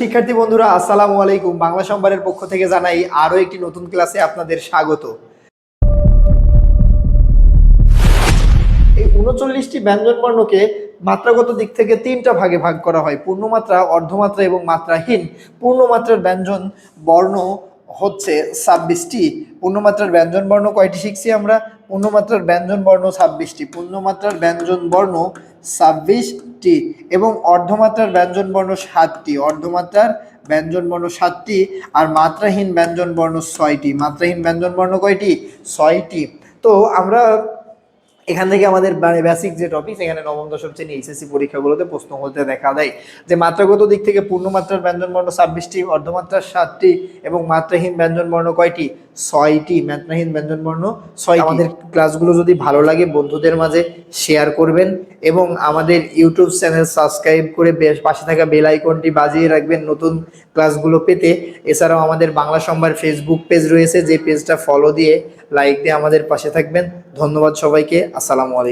শিক্ষার্থী বন্ধুরা, আসসালামু আলাইকুম। বাংলা সম্ভারের পক্ষ থেকে জানাই আরো একটি নতুন ক্লাসে আপনাদের স্বাগত। এই ৩৯টি ব্যঞ্জন বর্ণকে মাত্রাগত দিক থেকে তিনটা ভাগে ভাগ করা হয়: পূর্ণমাত্রা, অর্ধমাত্রা এবং মাত্রাহীন। পূর্ণমাত্রার ব্যঞ্জন বর্ণ হচ্ছে ২৬টি। পূর্ণমাত্রার ব্যঞ্জন বর্ণ কয়টি শিখছি আমরা? পূর্ণমাত্রার ব্যঞ্জন বর্ণ ২৬টি। পূর্ণমাত্রার ব্যঞ্জন বর্ণ ২৬টি এবং অর্ধমাত্রার ব্যঞ্জন বর্ণ ৭টি। অর্ধমাত্রার ব্যঞ্জন বর্ণ ৭টি আর মাত্রাহীন ব্যঞ্জন বর্ণ ৬টি। মাত্রাহীন ব্যঞ্জন বর্ণ কয়টি? ৬টি। তো আমরা এখান থেকে আমাদের বেসিক যে টপিক, এখানে নবম দশম শ্রেণী এইচএসসি পরীক্ষাগুলোতে প্রশ্ন হতে দেখা দেয় যে মাত্রাগত দিক থেকে পূর্ণমাত্রার ব্যঞ্জন বর্ণ ২৬টি, অর্ধমাত্রার ৭টি এবং মাত্রাহীন ব্যঞ্জন বর্ণ কয়টি? ৬টি। মাত্রাহীন ব্যঞ্জন বর্ণ ৬টি। আমাদের ক্লাসগুলো যদি ভালো লাগে বন্ধুদের মাঝে শেয়ার করবেন এবং আমাদের ইউটিউব চ্যানেল সাবস্ক্রাইব করে পাশে থাকা বেল আইকনটি বাজিয়ে রাখবেন নতুন ক্লাসগুলো পেতে। এছাড়াও আমাদের বাংলা সম্ভার ফেসবুক পেজ রয়েছে, যে পেজটা ফলো দিয়ে লাইক দিয়ে আমাদের পাশে থাকবেন। ধন্যবাদ সবাইকে। আসসালামু আলাইকুম।